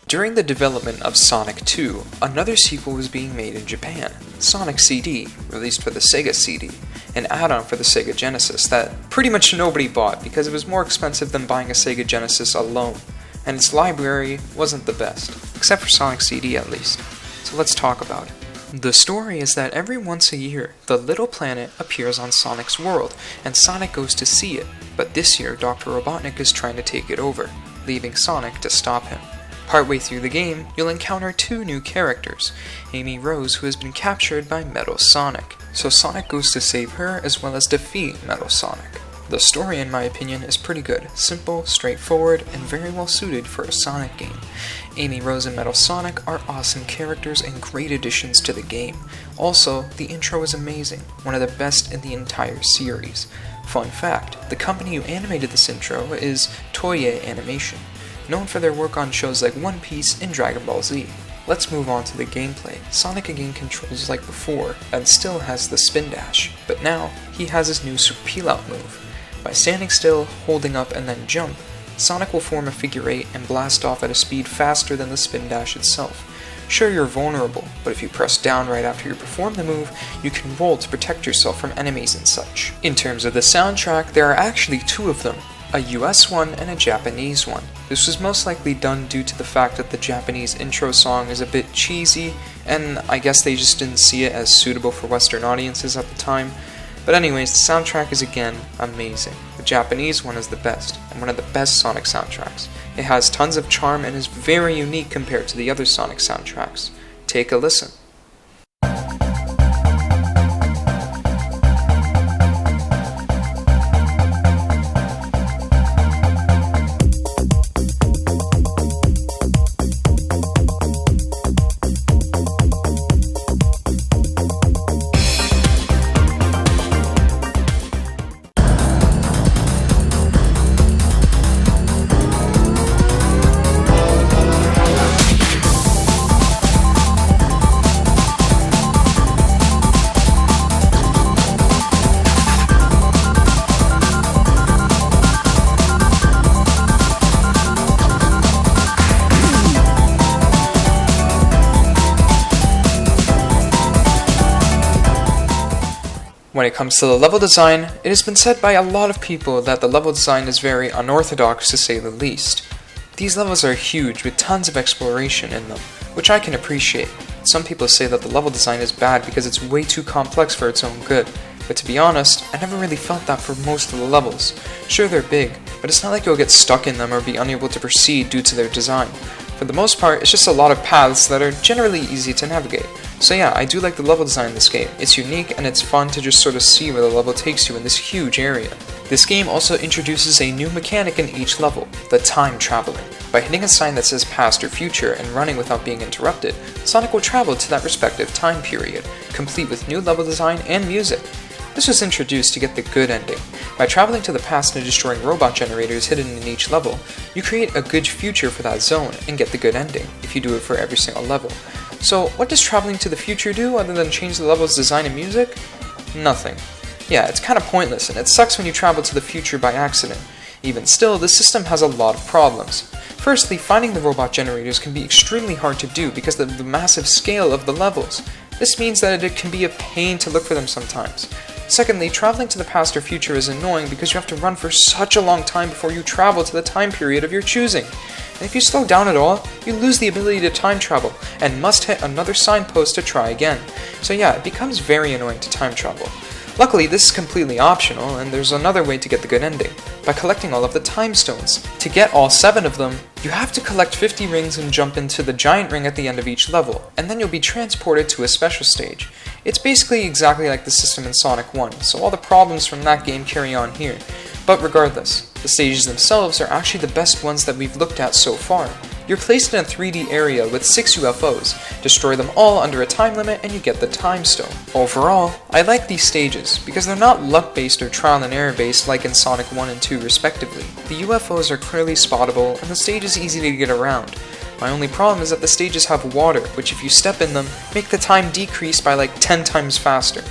During the development of Sonic 2, another sequel was being made in Japan, Sonic CD, released for the Sega CD, an add-on for the Sega Genesis that pretty much nobody bought because it was more expensive than buying a Sega Genesis alone, and its library wasn't the best, except for Sonic CD at least. So let's talk about it. The story is that every once a year, the little planet appears on Sonic's world, and Sonic goes to see it, but this year Dr. Robotnik is trying to take it over, leaving Sonic to stop him. Partway through the game, you'll encounter two new characters, Amy Rose, who has been captured by Metal Sonic, so Sonic goes to save her as well as defeat Metal Sonic. The story, in my opinion, is pretty good, simple, straightforward, and very well suited for a Sonic game. Amy Rose and Metal Sonic are awesome characters and great additions to the game. Also, the intro is amazing, one of the best in the entire series. Fun fact, the company who animated this intro is Toei Animation, known for their work on shows like One Piece and Dragon Ball Z. Let's move on to the gameplay. Sonic again controls like before, and still has the spin dash, but now he has his new super peel-out move. By standing still, holding up, and then jump, Sonic will form a figure 8 and blast off at a speed faster than the spin dash itself. Sure, you're vulnerable, but if you press down right after you perform the move, you can roll to protect yourself from enemies and such. In terms of the soundtrack, there are actually two of them, a US one and a Japanese one. This was most likely done due to the fact that the Japanese intro song is a bit cheesy, and I guess they just didn't see it as suitable for Western audiences at the time. But anyways, the soundtrack is again amazing. The Japanese one is the best, and one of the best Sonic soundtracks. It has tons of charm and is very unique compared to the other Sonic soundtracks. Take a listen. When it comes to the level design, it has been said by a lot of people that the level design is very unorthodox to say the least. These levels are huge with tons of exploration in them, which I can appreciate. Some people say that the level design is bad because it's way too complex for its own good, but to be honest, I never really felt that for most of the levels. Sure, they're big, but it's not like you'll get stuck in them or be unable to proceed due to their design. For the most part, it's just a lot of paths that are generally easy to navigate. So yeah, I do like the level design in this game. It's unique and it's fun to just sort of see where the level takes you in this huge area. This game also introduces a new mechanic in each level, the time traveling. By hitting a sign that says past or future and running without being interrupted, Sonic will travel to that respective time period, complete with new level design and music. This was introduced to get the good ending. By traveling to the past and destroying robot generators hidden in each level, you create a good future for that zone and get the good ending, if you do it for every single level. So what does traveling to the future do other than change the level's design and music? Nothing. Yeah, it's kinda pointless, and it sucks when you travel to the future by accident. Even still, this system has a lot of problems. Firstly, finding the robot generators can be extremely hard to do because of the massive scale of the levels. This means that it can be a pain to look for them sometimes. Secondly, traveling to the past or future is annoying because you have to run for such a long time before you travel to the time period of your choosing. And if you slow down at all, you lose the ability to time travel, and must hit another signpost to try again. So yeah, it becomes very annoying to time travel. Luckily, this is completely optional, and there's another way to get the good ending, by collecting all of the time stones. To get all 7 of them, you have to collect 50 rings and jump into the giant ring at the end of each level, and then you'll be transported to a special stage. It's basically exactly like the system in Sonic 1, so all the problems from that game carry on here. But regardless, the stages themselves are actually the best ones that we've looked at so far. You're placed in a 3D area with 6 UFOs, destroy them all under a time limit and you get the time stone. Overall, I like these stages, because they're not luck-based or trial and error based like in Sonic 1 and 2 respectively. The UFOs are clearly spottable and the stage is easy to get around. My only problem is that the stages have water, which if you step in them, make the time decrease by like 10 times faster.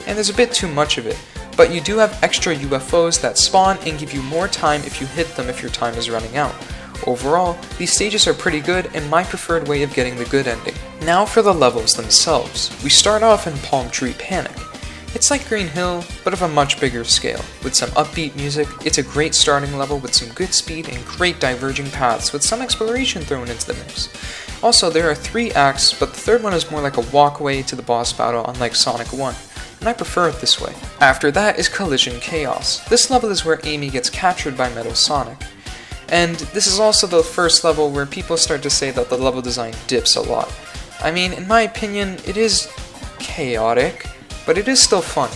And there's a bit too much of it. But you do have extra UFOs that spawn and give you more time if you hit them if your time is running out. Overall, these stages are pretty good and my preferred way of getting the good ending. Now for the levels themselves. We start off in Palm Tree Panic. It's like Green Hill, but of a much bigger scale. With some upbeat music, it's a great starting level with some good speed and great diverging paths with some exploration thrown into the mix. Also, there are 3 acts, but the third one is more like a walkway to the boss battle unlike Sonic 1, and I prefer it this way. After that is Collision Chaos. This level is where Amy gets captured by Metal Sonic. And this is also the first level where people start to say that the level design dips a lot. I mean, in my opinion, it is chaotic, but it is still fun.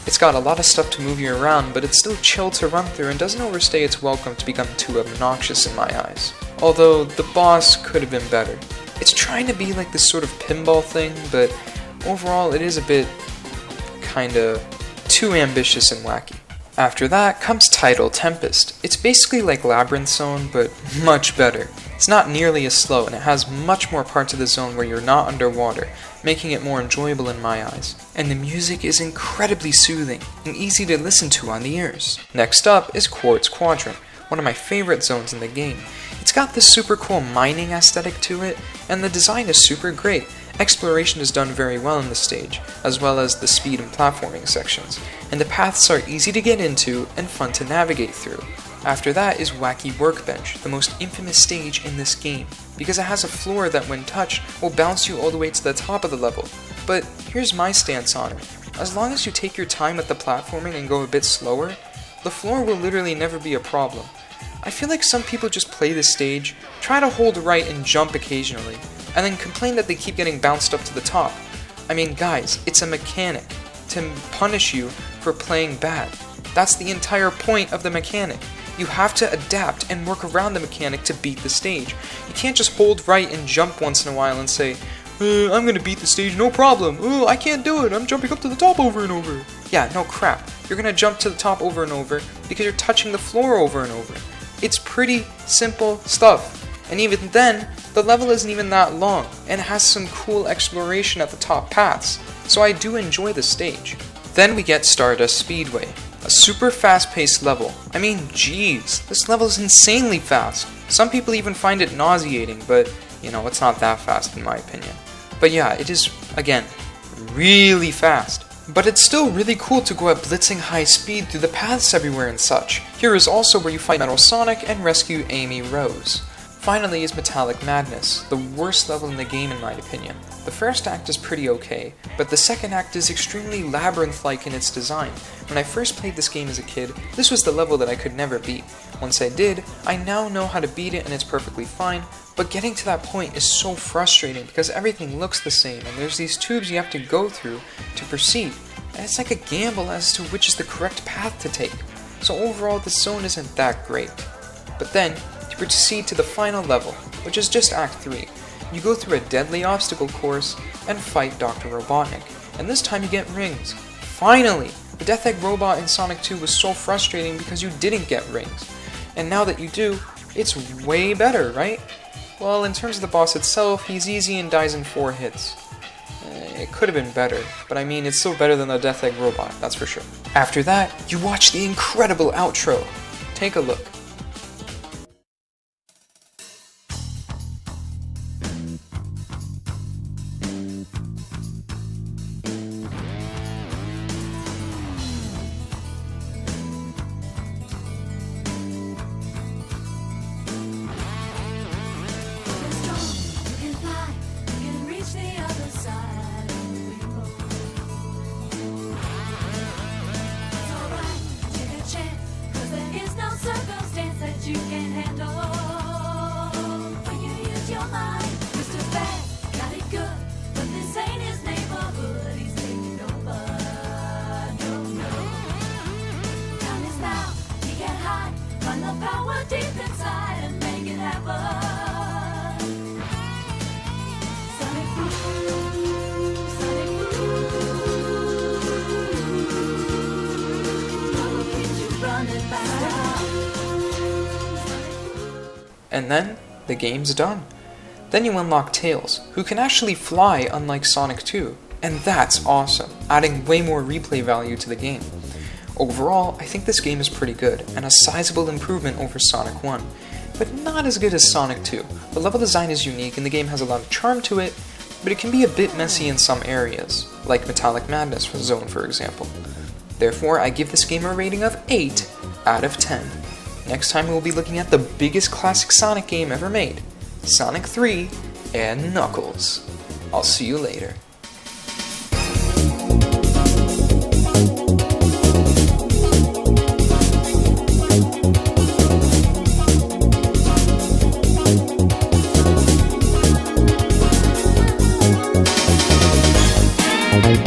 It's got a lot of stuff to move you around, but it's still chill to run through and doesn't overstay its welcome to become too obnoxious in my eyes. Although, the boss could have been better. It's trying to be like this sort of pinball thing, but overall it is a bit kinda too ambitious and wacky. After that comes Tidal Tempest. It's basically like Labyrinth Zone, but much better. It's not nearly as slow, and it has much more parts of the zone where you're not underwater, making it more enjoyable in my eyes. And the music is incredibly soothing, and easy to listen to on the ears. Next up is Quartz Quadrant, one of my favorite zones in the game. It's got this super cool mining aesthetic to it, and the design is super great. Exploration is done very well in this stage, as well as the speed and platforming sections, and the paths are easy to get into and fun to navigate through. After that is Wacky Workbench, the most infamous stage in this game, because it has a floor that when touched will bounce you all the way to the top of the level. But here's my stance on it. As long as you take your time with the platforming and go a bit slower, the floor will literally never be a problem. I feel like some people just play this stage, try to hold right and jump occasionally, and then complain that they keep getting bounced up to the top. I mean, guys, it's a mechanic to punish you for playing bad. That's the entire point of the mechanic. You have to adapt and work around the mechanic to beat the stage. You can't just hold right and jump once in a while and say, I'm gonna beat the stage, no problem. I can't do it, I'm jumping up to the top over and over. Yeah, no crap. You're gonna jump to the top over and over because you're touching the floor over and over. It's pretty simple stuff. And even then, the level isn't even that long, and has some cool exploration at the top paths, so I do enjoy the stage. Then we get Stardust Speedway, a super fast-paced level. I mean, jeez, this level is insanely fast. Some people even find it nauseating, but, you know, it's not that fast in my opinion. But yeah, it is, again, really fast. But it's still really cool to go at blitzing high speed through the paths everywhere and such. Here is also where you fight Metal Sonic and rescue Amy Rose. Finally is Metallic Madness, the worst level in the game in my opinion. The first act is pretty okay, but the second act is extremely labyrinth-like in its design. When I first played this game as a kid, this was the level that I could never beat. Once I did, I now know how to beat it and it's perfectly fine, but getting to that point is so frustrating because everything looks the same and there's these tubes you have to go through to proceed, and it's like a gamble as to which is the correct path to take. So overall, this zone isn't that great. But then, you proceed to the final level, which is just Act 3. You go through a deadly obstacle course and fight Dr. Robotnik, and this time you get rings. Finally! The Death Egg robot in Sonic 2 was so frustrating because you didn't get rings. And now that you do, it's way better, right? Well, in terms of the boss itself, he's easy and dies in 4 hits. It could have been better, but I mean, it's still better than the Death Egg robot, that's for sure. After that, you watch the incredible outro. Take a look. You can handle when you use your mind. Mr. Bad got it good, but this ain't his neighborhood. He's taking over. No. Time is now. He can hide, find the power deep inside and make it happen. Sonic Boom, Sonic Boom. I'll get you running back. And then, the game's done. Then you unlock Tails, who can actually fly unlike Sonic 2, and that's awesome, adding way more replay value to the game. Overall, I think this game is pretty good, and a sizable improvement over Sonic 1. but not as good as Sonic 2. The level design is unique and the game has a lot of charm to it, but it can be a bit messy in some areas, like Metallic Madness Zone for example. Therefore, I give this game a rating of 8 out of 10. Next time we'll be looking at the biggest classic Sonic game ever made, Sonic 3 and Knuckles. I'll see you later. Bye.